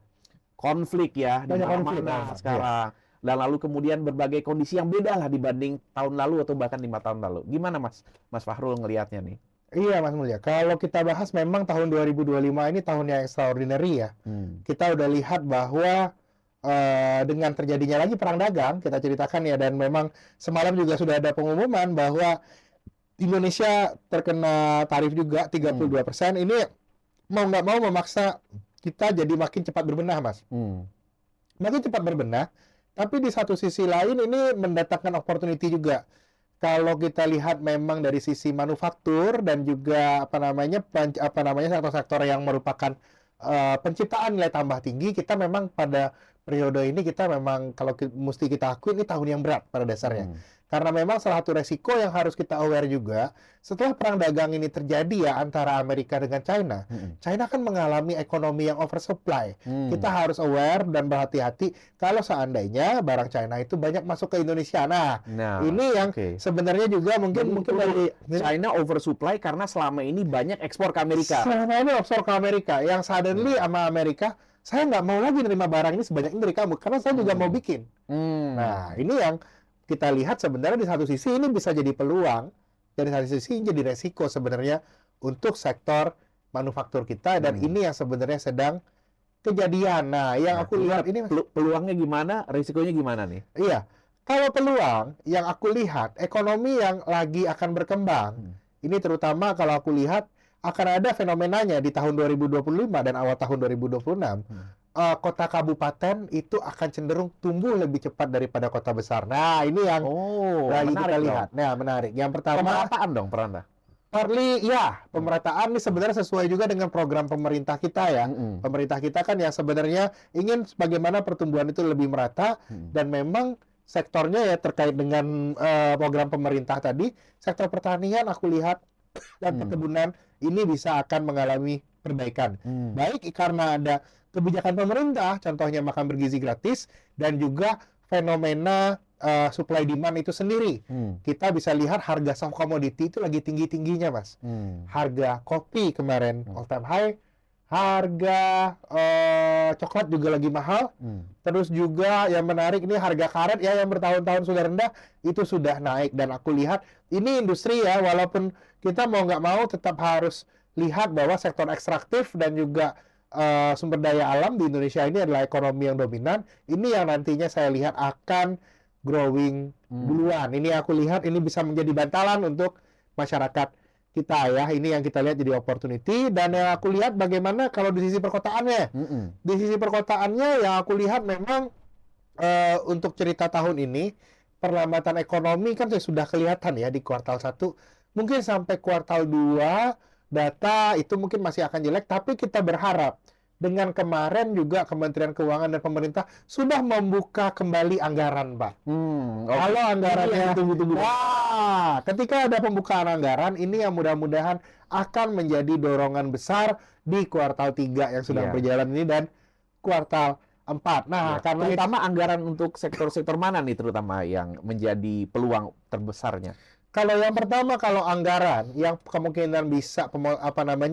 konflik ya di mana-mana sekarang. Dan lalu kemudian berbagai kondisi yang beda lah dibanding tahun lalu atau bahkan 5 tahun lalu. Gimana Mas Fahrul ngelihatnya nih? Iya, Mas Mulya. Kalau kita bahas memang tahun 2025 ini tahun yang extraordinary ya. Kita udah lihat bahwa dengan terjadinya lagi perang dagang, kita ceritakan ya, dan memang semalam juga sudah ada pengumuman bahwa Indonesia terkena tarif juga 32%. Ini mau nggak mau memaksa kita jadi makin cepat berbenah, Mas. Makin cepat berbenah, tapi di satu sisi lain ini mendatangkan opportunity juga. Kalau kita lihat memang dari sisi manufaktur dan juga sektor-sektor yang merupakan penciptaan nilai tambah tinggi, kita memang pada periode ini kita memang kalau mesti kita akui ini tahun yang berat pada dasarnya. Karena memang salah satu resiko yang harus kita aware juga, setelah perang dagang ini terjadi ya antara Amerika dengan China, China kan mengalami ekonomi yang oversupply. Kita harus aware dan berhati-hati kalau seandainya barang China itu banyak masuk ke Indonesia. Nah ini yang sebenarnya juga mungkin dari China oversupply karena selama ini banyak ekspor ke Amerika. Selama ini ekspor ke Amerika, yang suddenly sama Amerika, saya nggak mau lagi nerima barang ini sebanyak ini dari kamu, karena saya juga mau bikin. Nah, ini yang kita lihat sebenarnya di satu sisi ini bisa jadi peluang, dari satu sisi jadi resiko sebenarnya untuk sektor manufaktur kita, dan ini yang sebenarnya sedang kejadian. Nah, yang aku lihat ini peluangnya gimana, resikonya gimana nih? Iya, kalau peluang yang aku lihat, ekonomi yang lagi akan berkembang, ini terutama kalau aku lihat akan ada fenomenanya di tahun 2025 dan awal tahun 2026. kota kabupaten itu akan cenderung tumbuh lebih cepat daripada kota besar. Nah, ini yang Oh, lagi menarik kita dong. lihat. Nah, menarik. Yang pertama, Pemerataan dong, Peranda. partly ya, pemerataan ini sebenarnya sesuai juga dengan program pemerintah kita ya. Mm-mm. Pemerintah kita kan yang sebenarnya ingin bagaimana pertumbuhan itu lebih merata, Mm-mm. dan memang sektornya ya terkait dengan program pemerintah tadi, sektor pertanian aku lihat dan perkebunan ini bisa akan mengalami perbaikan. Mm. Baik karena ada kebijakan pemerintah, contohnya makan bergizi gratis, dan juga fenomena supply demand itu sendiri. Mm. Kita bisa lihat harga soft commodity itu lagi tinggi-tingginya, Mas. Mm. Harga kopi kemarin all time high, harga coklat juga lagi mahal. Mm. Terus juga yang menarik ini harga karet ya yang bertahun-tahun sudah rendah itu sudah naik, dan aku lihat ini industri ya, walaupun kita mau nggak mau tetap harus lihat bahwa sektor ekstraktif dan juga sumber daya alam di Indonesia ini adalah ekonomi yang dominan. Ini yang nantinya saya lihat akan growing duluan. Ini aku lihat ini bisa menjadi bantalan untuk masyarakat kita ya. Ini yang kita lihat jadi opportunity, dan yang aku lihat bagaimana kalau di sisi perkotaannya. Mm-mm. Di sisi perkotaannya yang aku lihat memang untuk cerita tahun ini perlambatan ekonomi kan sudah kelihatan ya di kuartal 1. Mungkin sampai kuartal 2 data itu mungkin masih akan jelek, tapi kita berharap dengan kemarin juga Kementerian Keuangan dan pemerintah sudah membuka kembali anggaran, Pak. Kalau anggarannya tunggu-tunggu. Wah, ketika ada pembukaan anggaran, ini yang mudah-mudahan akan menjadi dorongan besar di kuartal 3 yang sedang Iya. berjalan ini dan kuartal 4. Nah, karena terutama anggaran untuk sektor-sektor mana nih terutama yang menjadi peluang terbesarnya? kalau yang pertama, kalau anggaran yang kemungkinan bisa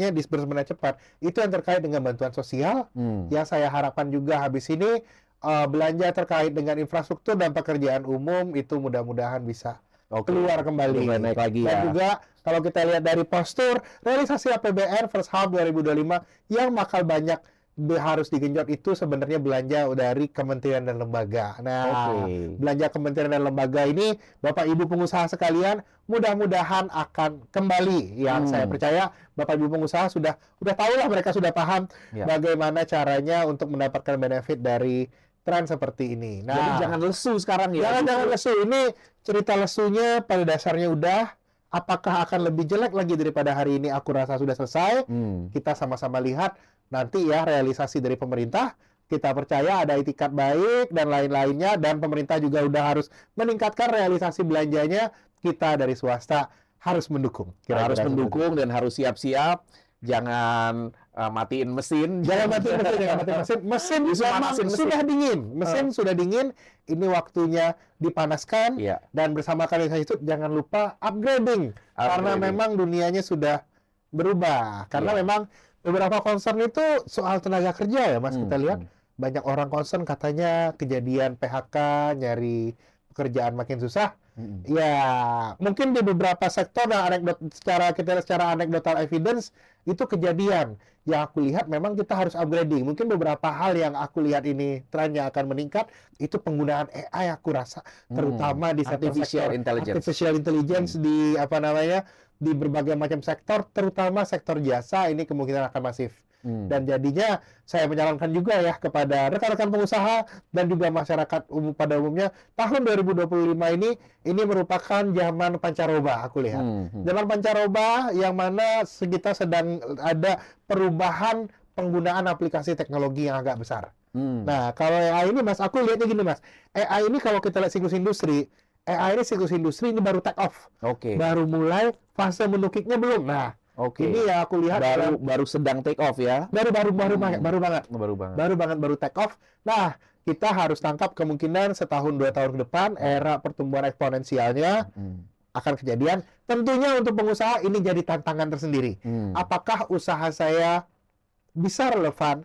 disbursemen cepat, itu yang terkait dengan bantuan sosial. Yang saya harapkan juga habis ini belanja terkait dengan infrastruktur dan pekerjaan umum itu mudah-mudahan bisa keluar kembali. Udah naik lagi Dan ya. juga kalau kita lihat dari postur realisasi APBN first half 2025 yang bakal banyak harus digenjot itu sebenarnya belanja dari kementerian dan lembaga. Nah, belanja kementerian dan lembaga ini Bapak Ibu pengusaha sekalian mudah-mudahan akan kembali. Yang saya percaya Bapak Ibu pengusaha sudah tahu lah, mereka sudah paham bagaimana caranya untuk mendapatkan benefit dari tren seperti ini. Nah, jadi jangan lesu sekarang ya. Jangan lesu. Ini cerita lesunya pada dasarnya udah. Apakah akan lebih jelek lagi daripada hari ini? Aku rasa sudah selesai. Kita sama-sama lihat nanti ya realisasi dari pemerintah. Kita percaya ada itikat baik dan lain-lainnya, dan pemerintah juga udah harus meningkatkan realisasi belanjanya. Kita dari swasta harus mendukung. Harus mendukung dan harus siap-siap. Jangan matiin mesin. Jangan matiin mesin. Mesin memang sudah dingin. Mesin sudah dingin. Ini waktunya dipanaskan. Dan bersama kalian itu jangan lupa upgrading. Karena memang dunianya sudah berubah. Karena memang beberapa concern itu soal tenaga kerja ya, Mas. Kita lihat banyak orang concern katanya kejadian PHK, nyari pekerjaan makin susah. Ya, mungkin di beberapa sektor dan secara anekdotal evidence itu kejadian. Yang aku lihat memang kita harus upgrading. Mungkin beberapa hal yang aku lihat ini trennya akan meningkat, itu penggunaan AI aku rasa, terutama di artificial intelligence di di berbagai macam sektor, terutama sektor jasa ini kemungkinan akan masif. Dan jadinya saya menyarankan juga ya kepada rekan-rekan pengusaha dan juga masyarakat umum pada umumnya, tahun 2025 ini merupakan zaman pancaroba aku lihat. Zaman pancaroba yang mana kita sedang ada perubahan penggunaan aplikasi teknologi yang agak besar. Nah, kalau AI ini Mas, aku lihatnya gini Mas. AI ini kalau kita lihat siklus industri ini baru take off. Baru mulai fase menukiknya belum. Nah, ini ya aku lihat baru sedang take off ya. Baru banget take off. Nah, kita harus tangkap kemungkinan setahun 2 tahun ke depan era pertumbuhan eksponensialnya akan kejadian. Tentunya untuk pengusaha ini jadi tantangan tersendiri. Apakah usaha saya bisa relevan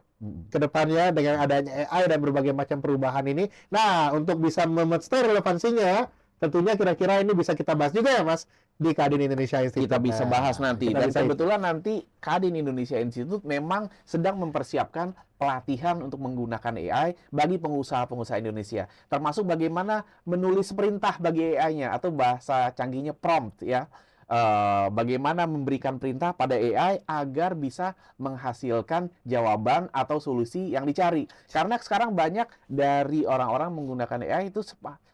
ke depannya dengan adanya AI dan berbagai macam perubahan ini? Nah, untuk bisa memastikan relevansinya, tentunya kira-kira ini bisa kita bahas juga ya Mas di Kadin Indonesia Institute. Kita bisa bahas nanti. Dan kebetulan nanti Kadin Indonesia Institute memang sedang mempersiapkan pelatihan untuk menggunakan AI bagi pengusaha-pengusaha Indonesia. Termasuk bagaimana menulis perintah bagi AI-nya atau bahasa canggihnya prompt ya. bagaimana memberikan perintah pada AI agar bisa menghasilkan jawaban atau solusi yang dicari. Karena sekarang banyak dari orang-orang menggunakan AI itu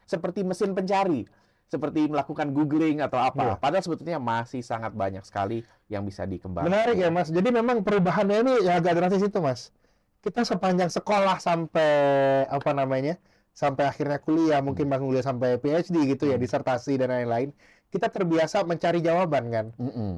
seperti mesin pencari, seperti melakukan googling atau apa. Iya. Padahal sebetulnya masih sangat banyak sekali yang bisa dikembangkan. Menarik ya Mas. Jadi memang perubahannya ini ya agak drastis itu Mas. Kita sepanjang sekolah sampai apa namanya, sampai akhirnya kuliah, mungkin bahkan kuliah sampai PhD gitu ya, disertasi dan lain-lain. Kita terbiasa mencari jawaban kan,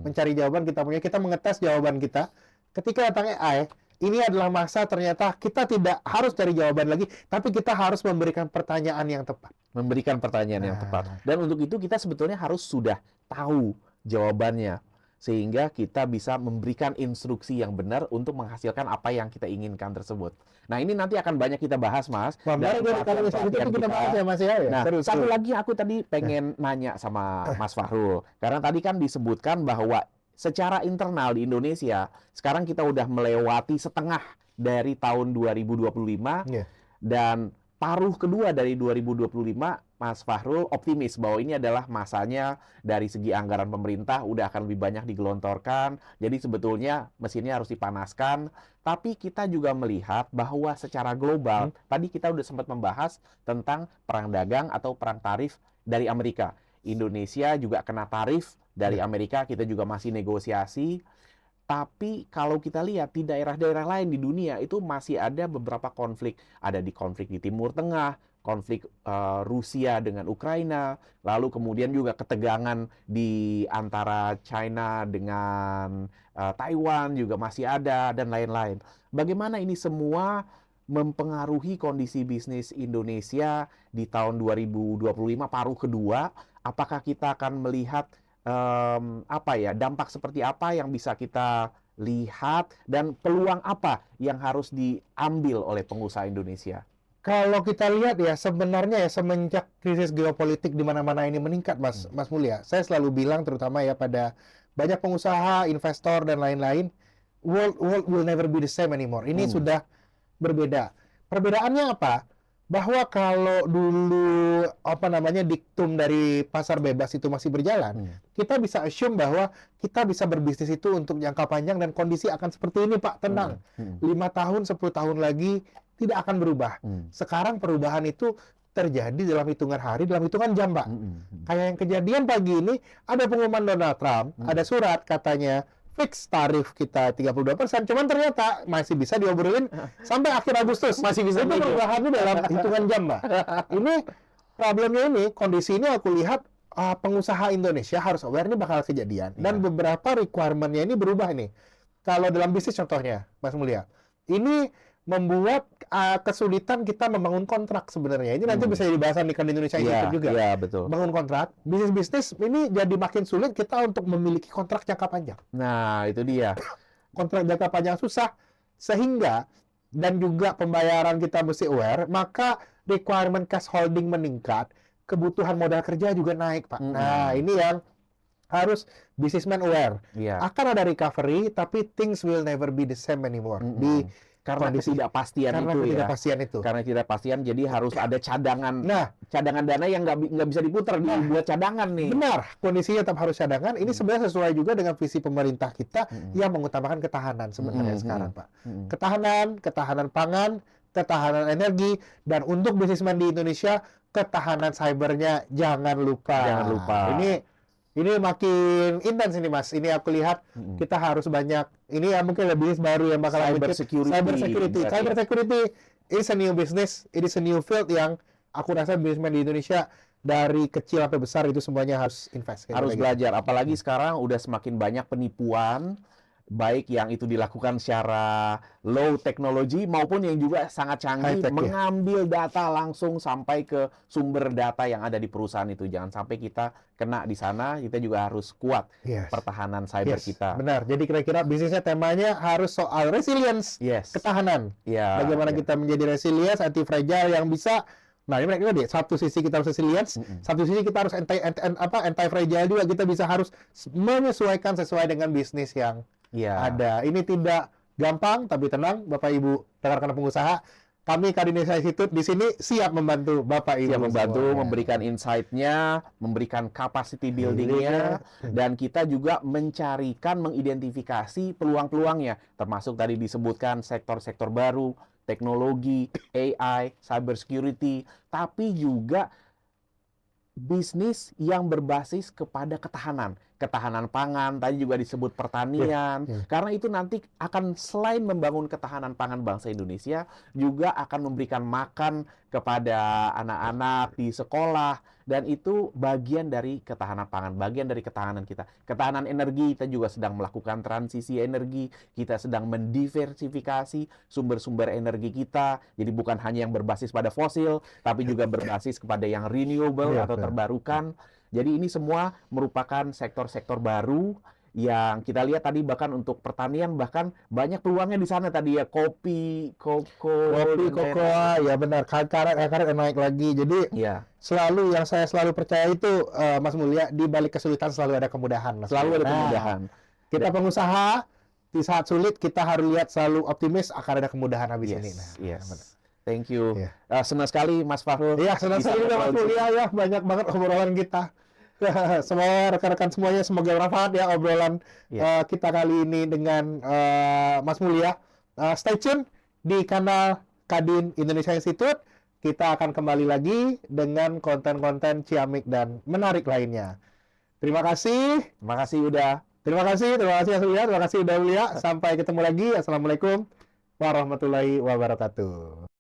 mencari jawaban kita mengetes jawaban kita. Ketika datang AI, ini adalah masa ternyata kita tidak harus cari jawaban lagi, tapi kita harus memberikan pertanyaan yang tepat. Memberikan pertanyaan yang tepat. Dan untuk itu kita sebetulnya harus sudah tahu jawabannya. Sehingga kita bisa memberikan instruksi yang benar untuk menghasilkan apa yang kita inginkan tersebut. Nah, ini nanti akan banyak kita bahas, Mas. Wah, Dalam kalau misalnya itu kita bahas ya Mas ya. Nah, Seru, satu seru. lagi aku tadi pengen nanya sama Mas Fahrul. Karena tadi kan disebutkan bahwa secara internal di Indonesia, sekarang kita udah melewati setengah dari tahun 2025. Iya. Dan paruh kedua dari 2025, Mas Fahrul optimis bahwa ini adalah masanya dari segi anggaran pemerintah udah akan lebih banyak digelontorkan. Jadi sebetulnya mesinnya harus dipanaskan. Tapi kita juga melihat bahwa secara global, tadi kita udah sempat membahas tentang perang dagang atau perang tarif dari Amerika. Indonesia juga kena tarif dari Amerika, kita juga masih negosiasi. Tapi kalau kita lihat di daerah-daerah lain di dunia itu masih ada beberapa konflik. Ada konflik di Timur Tengah, konflik Rusia dengan Ukraina, lalu kemudian juga ketegangan di antara China dengan Taiwan juga masih ada, dan lain-lain. Bagaimana ini semua mempengaruhi kondisi bisnis Indonesia di tahun 2025 paruh kedua? Apakah kita akan melihat dampak seperti apa yang bisa kita lihat dan peluang apa yang harus diambil oleh pengusaha Indonesia? Kalau kita lihat ya sebenarnya ya semenjak krisis geopolitik di mana-mana ini meningkat Mas Mulya, saya selalu bilang terutama ya pada banyak pengusaha, investor dan lain-lain, world will never be the same anymore. Ini sudah berbeda. Perbedaannya apa? Bahwa kalau dulu diktum dari pasar bebas itu masih berjalan, kita bisa assume bahwa kita bisa berbisnis itu untuk jangka panjang dan kondisi akan seperti ini Pak, tenang. 5 tahun, 10 tahun lagi tidak akan berubah. Sekarang perubahan itu terjadi dalam hitungan hari, dalam hitungan jam Pak. Kayak yang kejadian pagi ini, ada pengumuman Donald Trump, ada surat katanya fix tarif kita 32%, cuman ternyata masih bisa diobrolin sampai akhir Agustus. Masih bisa itu perubahannya dalam hitungan jam, Mbak. Ini problemnya ini, kondisi ini aku lihat pengusaha Indonesia harus aware ini bakal kejadian. Dan beberapa requirement-nya ini berubah nih. Kalau dalam bisnis contohnya, Mas Mulya, ini membuat kesulitan kita membangun kontrak sebenarnya. Ini nanti bisa jadi bahasan di Indonesia Institute juga. Iya, betul. Bangun kontrak, bisnis ini jadi makin sulit kita untuk memiliki kontrak jangka panjang. Nah, itu dia. Kontrak jangka panjang susah, sehingga dan juga pembayaran kita mesti aware, maka requirement cash holding meningkat, kebutuhan modal kerja juga naik, Pak. Nah, ini yang harus businessman aware. Akan ada recovery, tapi things will never be the same anymore. Karena ketidakpastian itu. Karena ketidakpastian, jadi harus ada cadangan. Nah, cadangan dana yang nggak bisa diputar buat cadangan nih. Benar, kondisinya tetap harus cadangan. Ini sebenarnya sesuai juga dengan visi pemerintah kita yang mengutamakan ketahanan sebenarnya sekarang, Pak. Ketahanan pangan, ketahanan energi, dan untuk bisnismen di Indonesia, ketahanan cybernya jangan lupa. Jangan lupa. Ini makin intens ini Mas. Ini aku lihat kita harus banyak. Ini ya mungkin bisnis baru yang bakal Cyber security. Cyber security is a new business. It is a new field yang aku rasa bisnismen di Indonesia dari kecil sampai besar itu semuanya harus invest. Harus belajar. Apalagi sekarang udah semakin banyak penipuan, baik yang itu dilakukan secara low technology maupun yang juga sangat canggih, mengambil data langsung sampai ke sumber data yang ada di perusahaan itu. Jangan sampai kita kena di sana, kita juga harus kuat pertahanan cyber kita. Benar. Jadi kira-kira bisnisnya temanya harus soal resilience, ketahanan. Bagaimana kita menjadi resilience, anti-fragile yang bisa. Nah, ini mereka deh. Satu sisi kita harus resilience, satu sisi kita harus anti-fragile juga. Kita bisa harus menyesuaikan sesuai dengan bisnis yang ada. Ini tidak gampang, tapi tenang, Bapak Ibu rekan-rekan pengusaha. kami Kadin Indonesia Institute di sini siap membantu Bapak Ibu Siap membantu, semuanya. memberikan insight-nya, memberikan capacity building-nya, dan kita juga mencarikan, mengidentifikasi peluang-peluangnya, termasuk tadi disebutkan sektor-sektor baru, teknologi, AI, cyber security, tapi juga bisnis yang berbasis kepada ketahanan pangan, tadi juga disebut pertanian, karena itu nanti akan selain membangun ketahanan pangan bangsa Indonesia, juga akan memberikan makan kepada anak-anak di sekolah, dan itu bagian dari ketahanan pangan, bagian dari ketahanan kita. Ketahanan energi, kita juga sedang melakukan transisi energi, kita sedang mendiversifikasi sumber-sumber energi kita, jadi bukan hanya yang berbasis pada fosil, tapi juga berbasis kepada yang renewable atau terbarukan. Jadi ini semua merupakan sektor-sektor baru yang kita lihat tadi, bahkan untuk pertanian bahkan banyak peluangnya di sana tadi ya, kopi, kokoa, ya benar, karet naik lagi. Jadi ya, yang saya selalu percaya itu Mas Mulya, di balik kesulitan selalu ada kemudahan, Mas. selalu ada Nah, kemudahan. kita pengusaha di saat sulit kita harus lihat selalu optimis akan ada kemudahan habis ini. Nah, Yes. Thank you. Iya. Senang sekali Mas Fahrul. Iya, senang bisa sekali Mas ngobrol di Mulya ya, banyak banget obrolan kita. Semua rekan-rekan semuanya semoga bermanfaat ya obrolan kita kali ini dengan Mas Mulya. Stay tune di kanal Kadin Indonesia Institute. Kita akan kembali lagi dengan konten-konten ciamik dan menarik lainnya. Terima kasih. Terima kasih udah. Terima kasih Mas Mulya. Terima kasih udah Mulya. Sampai ketemu lagi. Assalamualaikum warahmatullahi wabarakatuh.